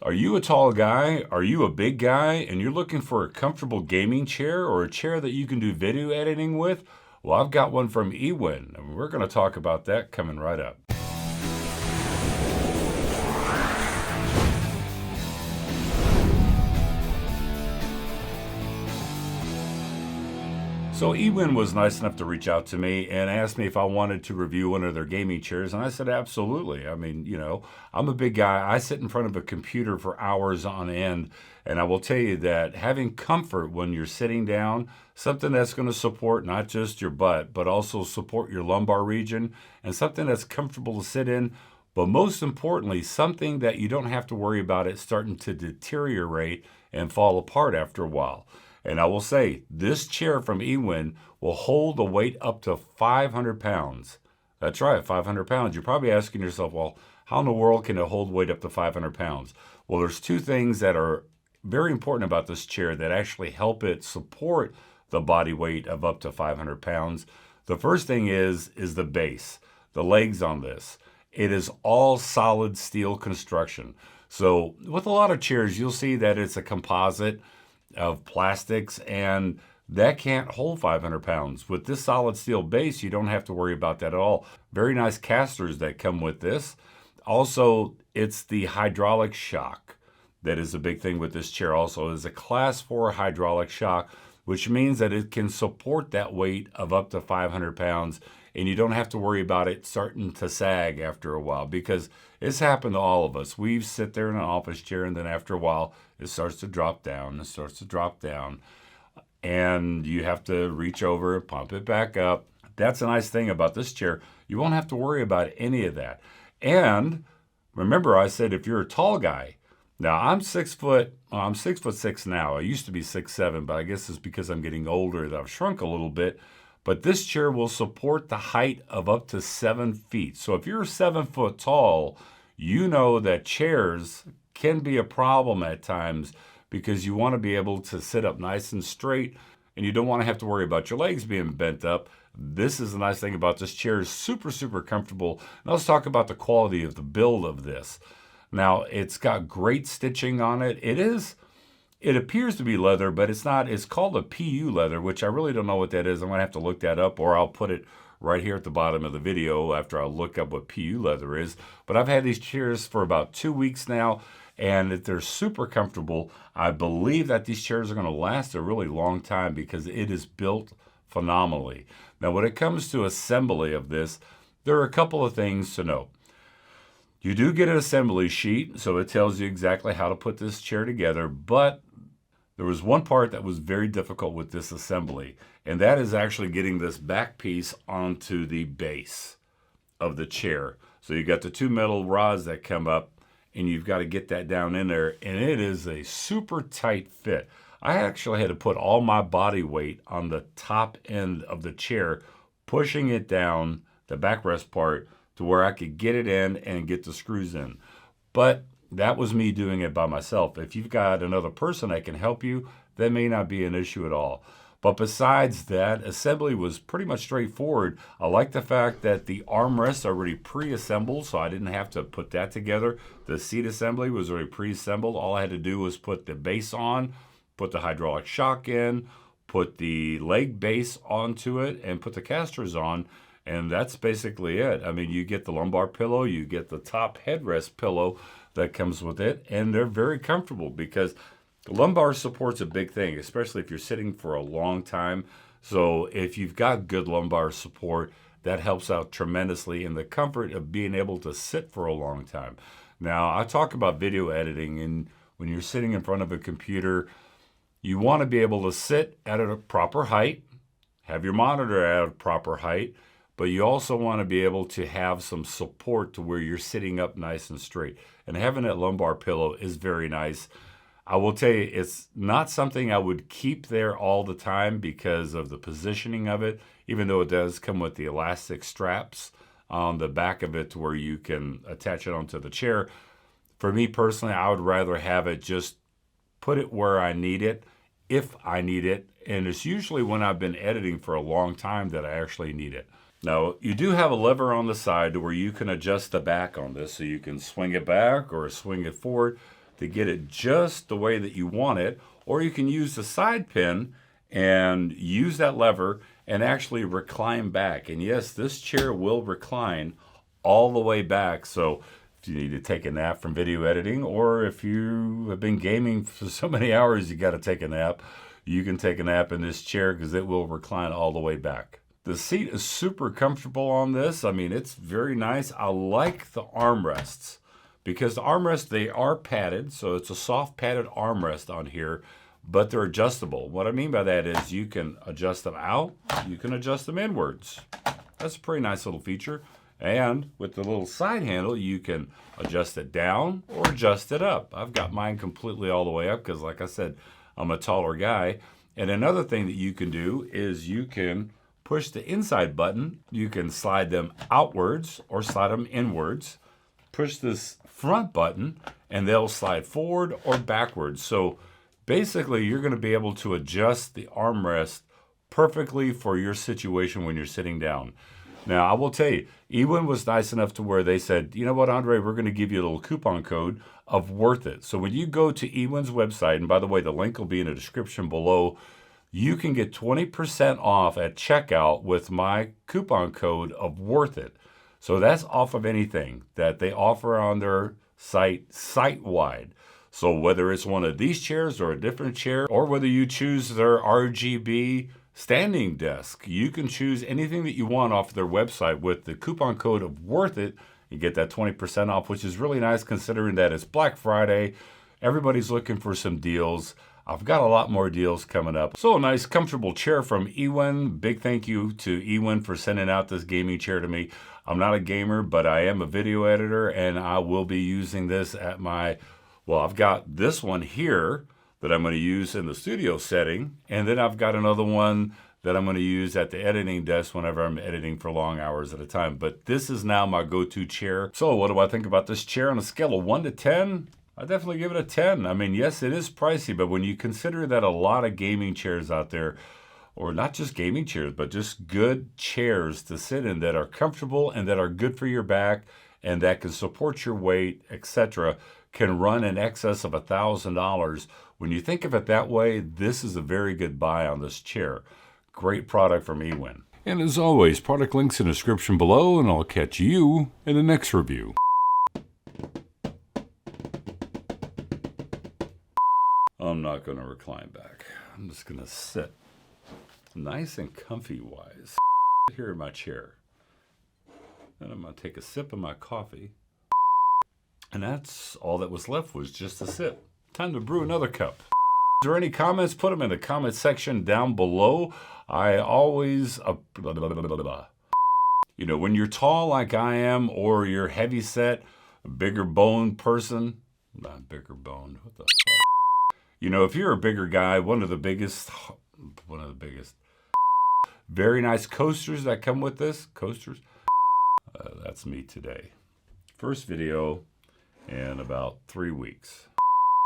Are you a tall guy? Are you a big guy? And you're looking for a comfortable gaming chair or a chair that you can do video editing with? Well, I've got one from Ewin, and we're going to talk about that coming right up. So Ewin was nice enough to reach out to me and asked me if I wanted to review one of their gaming chairs, and I said absolutely. I mean, I'm a big guy. I sit in front of a computer for hours on end, and I will tell you that having comfort when you're sitting down, something that's going to support not just your butt, but also support your lumbar region, and something that's comfortable to sit in, but most importantly, something that you don't have to worry about it starting to deteriorate and fall apart after a while. And I will say, this chair from Ewin will hold the weight up to 500 pounds. That's right, 500 pounds. You're probably asking yourself, well, how in the world can it hold weight up to 500 pounds? Well, there's two things that are very important about this chair that actually help it support the body weight of up to 500 pounds. The first thing is the base, the legs on this. It is all solid steel construction. So with a lot of chairs, you'll see that it's a composite of plastics, and that can't hold 500 pounds. With this solid steel base, you don't have to worry about that at all. Very nice casters that come with this. Also, it's the hydraulic shock that is a big thing with this chair. Also, is a class 4 hydraulic shock, which means that it can support that weight of up to 500 pounds, and you don't have to worry about it starting to sag after a while, because it's happened to all of us. We sit there in an office chair, and then after a while, it starts to drop down, and you have to reach over, pump it back up. That's a nice thing about this chair. You won't have to worry about any of that. And remember, I said if you're a tall guy, now I'm 6 foot, I'm 6'6" now. I used to be 6'7", but I guess it's because I'm getting older that I've shrunk a little bit. But this chair will support the height of up to 7 feet. So if you're 7 foot tall, you know that chairs can be a problem at times because you want to be able to sit up nice and straight, and you don't want to have to worry about your legs being bent up. This is the nice thing about this chair. It's super, super comfortable. Now let's talk about the quality of the build of this. Now, it's got great stitching on it. It appears to be leather, but it's not. It's called a PU leather, which I really don't know what that is. I'm going to have to look that up, or I'll put it right here at the bottom of the video after I look up what PU leather is. But I've had these chairs for about 2 weeks now, and they're super comfortable. I believe that these chairs are going to last a really long time because it is built phenomenally. Now, when it comes to assembly of this, there are a couple of things to note. You do get an assembly sheet, so it tells you exactly how to put this chair together, but there was one part that was very difficult with this assembly, and that is actually getting this back piece onto the base of the chair. So you got the two metal rods that come up, and you've got to get that down in there, and it is a super tight fit. I actually had to put all my body weight on the top end of the chair, pushing it down, the backrest part, to where I could get it in and get the screws in. But that was me doing it by myself. If you've got another person that can help you, that may not be an issue at all. But besides that, assembly was pretty much straightforward. I like the fact that the armrests are already pre-assembled, so I didn't have to put that together. The seat assembly was already pre-assembled. All I had to do was put the base on, put the hydraulic shock in, put the leg base onto it, and put the casters on. And that's basically it. I mean, you get the lumbar pillow, you get the top headrest pillow that comes with it, and they're very comfortable because the lumbar support's a big thing, especially if you're sitting for a long time. So if you've got good lumbar support, that helps out tremendously in the comfort of being able to sit for a long time. Now, I talk about video editing, and when you're sitting in front of a computer, you want to be able to sit at a proper height, have your monitor at a proper height, but you also want to be able to have some support to where you're sitting up nice and straight. And having that lumbar pillow is very nice. I will tell you, it's not something I would keep there all the time because of the positioning of it, even though it does come with the elastic straps on the back of it to where you can attach it onto the chair. For me personally, I would rather have it just put it where I need it, if I need it. And it's usually when I've been editing for a long time that I actually need it. Now, you do have a lever on the side to where you can adjust the back on this, so you can swing it back or swing it forward. to get it just the way that you want it, or you can use the side pin and use that lever and actually recline back. And yes, this chair will recline all the way back. So if you need to take a nap from video editing, or if you have been gaming for so many hours you got to take a nap, you can take a nap in this chair because it will recline all the way back. The seat is super comfortable on this. I mean, it's very nice. I like the armrests because the armrests, they are padded. So it's a soft padded armrest on here, but they're adjustable. What I mean by that is you can adjust them out, you can adjust them inwards. That's a pretty nice little feature. And with the little side handle, you can adjust it down or adjust it up. I've got mine completely all the way up because, like I said, I'm a taller guy. And another thing that you can do is you can push the inside button. You can slide them outwards or slide them inwards. Push this front button and they'll slide forward or backwards. So basically, you're going to be able to adjust the armrest perfectly for your situation when you're sitting down. Now, I will tell you, Ewin was nice enough to where they said, you know what, Andre, we're going to give you a little coupon code of worth it. So when you go to Ewin's website, and by the way, the link will be in the description below, you can get 20% off at checkout with my coupon code of worth it. So that's off of anything that they offer on their site-wide. So whether it's one of these chairs or a different chair, or whether you choose their RGB standing desk, you can choose anything that you want off their website with the coupon code of worth it. You get that 20% off, which is really nice considering that it's Black Friday. Everybody's looking for some deals. I've got a lot more deals coming up. So a nice comfortable chair from Ewin. Big thank you to Ewin for sending out this gaming chair to me. I'm not a gamer, but I am a video editor, and I will be using this at my, well, I've got this one here that I'm going to use in the studio setting, and then I've got another one that I'm going to use at the editing desk whenever I'm editing for long hours at a time. But this is now my go-to chair. So what do I think about this chair on a scale of 1 to 10? I definitely give it a 10. I mean, yes, it is pricey, but when you consider that a lot of gaming chairs out there, or not just gaming chairs, but just good chairs to sit in that are comfortable and that are good for your back and that can support your weight, etc., can run in excess of $1,000. When you think of it that way, this is a very good buy on this chair. Great product from Ewin. And as always, product links in the description below, and I'll catch you in the next review. I'm not going to recline back. I'm just going to sit nice and comfy wise here in my chair. And I'm going to take a sip of my coffee. And that's all that was left, was just a sip. Time to brew another cup. Is there any comments? Put them in the comment section down below. I always, you know, when you're tall like I am, or you're heavy set, a bigger boned person, not bigger boned, what the fuck? You know, if you're a bigger guy, one of the biggest, very nice coasters that come with this, coasters. That's me today. First video in about 3 weeks.